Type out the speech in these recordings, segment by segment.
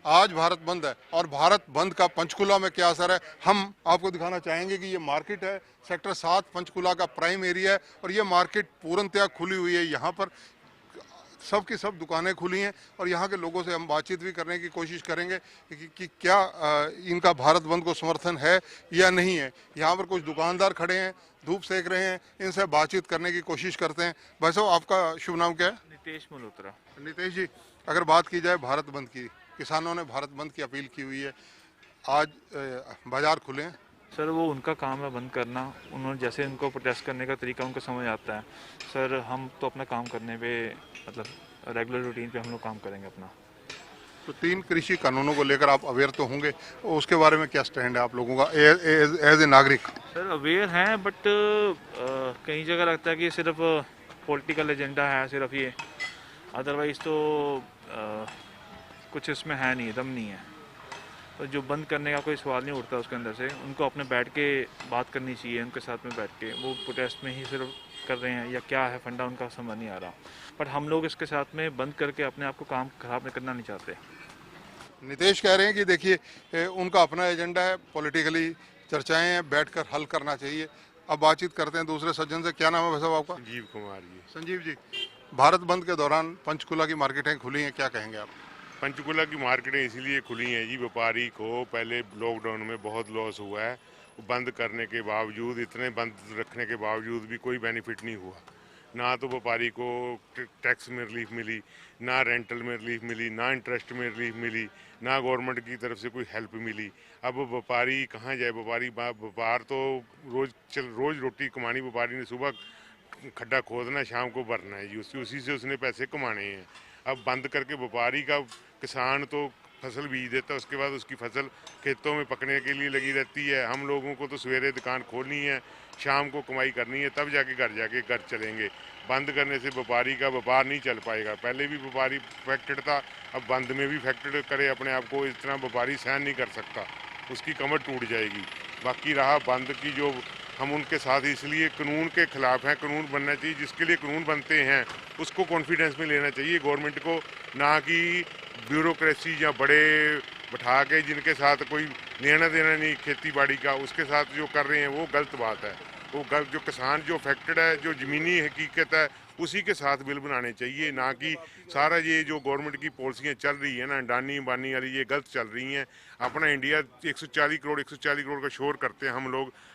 आज भारत बंद है और भारत बंद का पंचकुला में क्या असर है हम आपको दिखाना चाहेंगे कि ये मार्केट है, सेक्टर 7 पंचकुला का प्राइम एरिया है और ये मार्केट पूर्णतया खुली हुई है। यहाँ पर सब की सब दुकानें खुली हैं और यहाँ के लोगों से हम बातचीत भी करने की कोशिश करेंगे कि क्या इनका भारत बंद को समर्थन है या नहीं है। यहाँ पर कुछ दुकानदार खड़े हैं, धूप सेक रहे हैं, इनसे बातचीत करने की कोशिश करते हैं। भाई साहब, आपका शुभ नाम क्या है? नितेश मल्होत्रा। नितेश जी, अगर बात की जाए भारत बंद की, किसानों ने भारत बंद की अपील की हुई है, आज बाजार खुले हैं। सर वो उनका काम है बंद करना, उन्होंने जैसे उनको प्रोटेस्ट करने का तरीका उनको समझ आता है। सर हम तो अपना काम करने पे मतलब रेगुलर रूटीन पे हम लोग काम करेंगे अपना। तो 3 कृषि कानूनों को लेकर आप अवेयर तो होंगे, उसके बारे में क्या स्टैंड है आप लोगों का एज ए नागरिक? सर अवेयर हैं बट कई जगह लगता है कि सिर्फ पॉलिटिकल एजेंडा है सिर्फ ये, अदरवाइज़ तो कुछ इसमें है नहीं, दम नहीं है। तो जो बंद करने का कोई सवाल नहीं उठता उसके अंदर से, उनको अपने बैठ के बात करनी चाहिए उनके साथ में बैठ के। वो प्रोटेस्ट में ही सिर्फ कर रहे हैं या क्या है फंडा उनका समझ नहीं आ रहा। बट हम लोग इसके साथ में बंद करके अपने आप को काम खराब करना नहीं चाहते। नितेश कह रहे हैं कि देखिए उनका अपना एजेंडा है, पॉलिटिकली चर्चाएं हैं, बैठकर हल करना चाहिए। अब बातचीत करते हैं दूसरे सज्जन से। क्या नाम है भाई साहब आपका? संजीव कुमार जी। संजीव जी, भारत बंद के दौरान पंचकुला की मार्केटें खुली हैं, क्या कहेंगे आप? पंचकुला की मार्केटें इसलिए खुली हैं जी, व्यापारी को पहले लॉकडाउन में बहुत लॉस हुआ है। बंद करने के बावजूद, इतने बंद रखने के बावजूद भी कोई बेनिफिट नहीं हुआ। ना तो व्यापारी को टैक्स में रिलीफ मिली, ना रेंटल में रिलीफ मिली, ना इंटरेस्ट में रिलीफ मिली, ना गवर्नमेंट की तरफ से कोई हेल्प मिली। अब व्यापारी कहाँ जाए? व्यापार तो रोज रोटी कमानी। व्यापारी ने सुबह खड्डा खोदना, शाम को भरना है जी, उसी से उसने पैसे कमाने हैं। अब बंद करके व्यापारी का, किसान तो फसल बीज देता है, उसके बाद उसकी फसल खेतों में पकने के लिए लगी रहती है। हम लोगों को तो सवेरे दुकान खोलनी है, शाम को कमाई करनी है, तब जाके घर चलेंगे। बंद करने से व्यापारी का व्यापार नहीं चल पाएगा। पहले भी व्यापारी अफेक्टेड था, अब बंद में भी अफेक्टेड करे अपने आप को, इतना व्यापारी सहन नहीं कर सकता, उसकी कमर टूट जाएगी। बाकी रहा बंद की, जो हम उनके साथ इसलिए कानून के खिलाफ हैं। कानून बनना चाहिए, जिसके लिए कानून बनते हैं उसको कॉन्फिडेंस में लेना चाहिए गवर्नमेंट को, ना कि ब्यूरोक्रेसी या बड़े बैठा के जिनके साथ कोई लेना देना नहीं खेती बाड़ी का, उसके साथ जो कर रहे हैं वो गलत बात है। वो गलत, जो किसान जो अफेक्टेड है, जो ज़मीनी हकीकत है, उसी के साथ बिल बनाने चाहिए, ना कि सारा ये जो गवर्नमेंट की पॉलिसियाँ चल रही है ना अंडानी अंबानी वाली, ये गलत चल रही हैं। अपना इंडिया 140 करोड़ का शोर करते हैं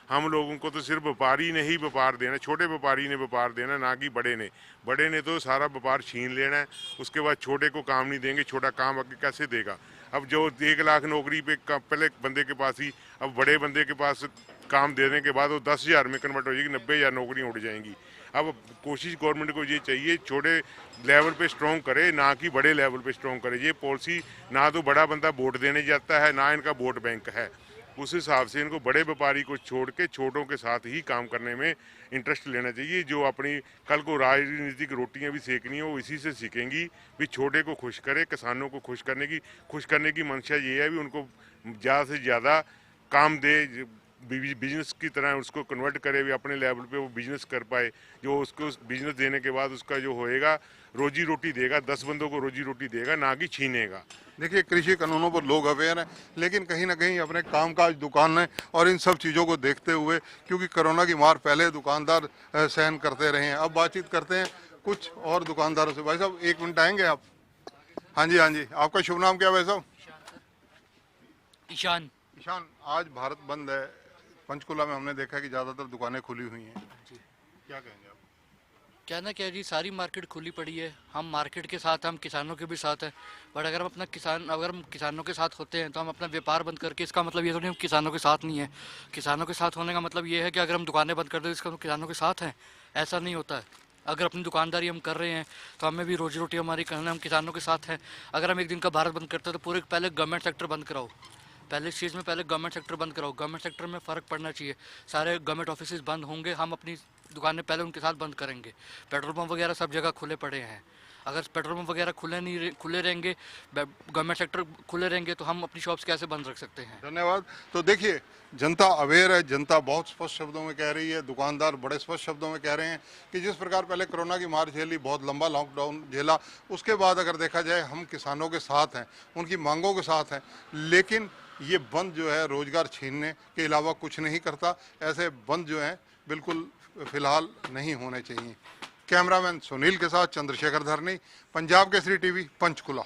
हम लोगों को तो सिर्फ व्यापारी ने ही व्यापार देना, छोटे व्यापारी ने व्यापार देना, ना कि बड़े ने तो सारा व्यापार छीन लेना है। उसके बाद छोटे को काम नहीं देंगे, छोटा काम आगे कैसे देगा? अब जो 1 लाख नौकरी पे पहले बंदे के पास ही, अब बड़े बंदे के पास काम देने के बाद वो 10,000 में कन्वर्ट हो जाएगी, 90,000 नौकरियाँ उड़ जाएंगी। अब कोशिश गवर्नमेंट को ये चाहिए छोटे लेवल पे स्ट्रॉन्ग करे, ना कि बड़े लेवल पे स्ट्रॉन्ग करे। ये पॉलिसी, ना तो बड़ा बंदा वोट देने जाता है, ना इनका वोट बैंक है। उस हिसाब से इनको बड़े व्यापारी को छोड़ के छोटों के साथ ही काम करने में इंटरेस्ट लेना चाहिए। जो अपनी कल को राजनीतिक रोटियां भी सेकनी हो, वो इसी से सीखेंगी भी, छोटे को खुश करे, किसानों को खुश करने की मंशा ये है भी उनको ज़्यादा से ज़्यादा काम दे, बिजनेस की तरह उसको कन्वर्ट करे, भी अपने लेवल पे वो बिजनेस कर पाए। जो उसको बिजनेस देने के बाद उसका जो होएगा, रोजी रोटी देगा, 10 बंदों को रोजी रोटी देगा, ना कि छीनेगा। देखिए, कृषि कानूनों पर लोग अवेयर हैं, लेकिन कहीं ना कहीं अपने कामकाज, दुकानें और इन सब चीज़ों को देखते हुए, क्योंकि कोरोना की मार पहले दुकानदार सहन करते रहे हैं। अब बातचीत करते हैं कुछ और दुकानदारों से। भाई साहब, 1 मिनट आएंगे आप? हाँ जी, हाँ जी। आपका शुभ नाम क्या है भाई साहब? ईशान। ईशान, आज भारत बंद है, पंचकुला में हमने देखा कि ज़्यादातर दुकानें खुली हुई हैं, क्या कहेंगे आप? कहना क्या है जी, सारी मार्केट खुली पड़ी है। हम मार्केट के साथ हैं, हम किसानों के भी साथ हैं। बट अगर हम किसानों के साथ होते हैं तो हम अपना व्यापार बंद करके, इसका मतलब ये तो नहीं हम किसानों के साथ नहीं है। किसानों के साथ होने का मतलब ये है कि अगर हम दुकानें बंद कर दें इसका हम किसानों के साथ हैं, ऐसा नहीं होता है। अगर अपनी दुकानदारी हम कर रहे हैं तो हमें भी रोजी रोटी हमारी करना, हम किसानों के साथ हैं। अगर हम एक दिन का भारत बंद करते हैं तो पूरे पहले गवर्नमेंट सेक्टर बंद कराओ, पहले इस चीज़ में पहले गवर्नमेंट सेक्टर बंद कराओ। गवर्नमेंट सेक्टर में फ़र्क पड़ना चाहिए। सारे गवर्नमेंट ऑफिस बंद होंगे, हम अपनी दुकानें पहले उनके साथ बंद करेंगे। पेट्रोल पंप वगैरह सब जगह खुले पड़े हैं। अगर पेट्रोल पंप वगैरह खुले रहेंगे, गवर्नमेंट सेक्टर खुले रहेंगे, तो हम अपनी शॉप्स कैसे बंद रख सकते हैं? धन्यवाद। तो देखिए, जनता अवेयर है, जनता बहुत स्पष्ट शब्दों में कह रही है, दुकानदार बड़े स्पष्ट शब्दों में कह रहे हैं कि जिस प्रकार पहले कोरोना की मार झेली, बहुत लंबा लॉकडाउन झेला, उसके बाद अगर देखा जाए हम किसानों के साथ हैं, उनकी मांगों के साथ हैं, लेकिन ये बंद जो है रोजगार छीनने के अलावा कुछ नहीं करता। ऐसे बंद जो हैं बिल्कुल फिलहाल नहीं होने चाहिए। कैमरामैन सुनील के साथ चंद्रशेखर धरनी, पंजाब केसरी टीवी, पंचकुला।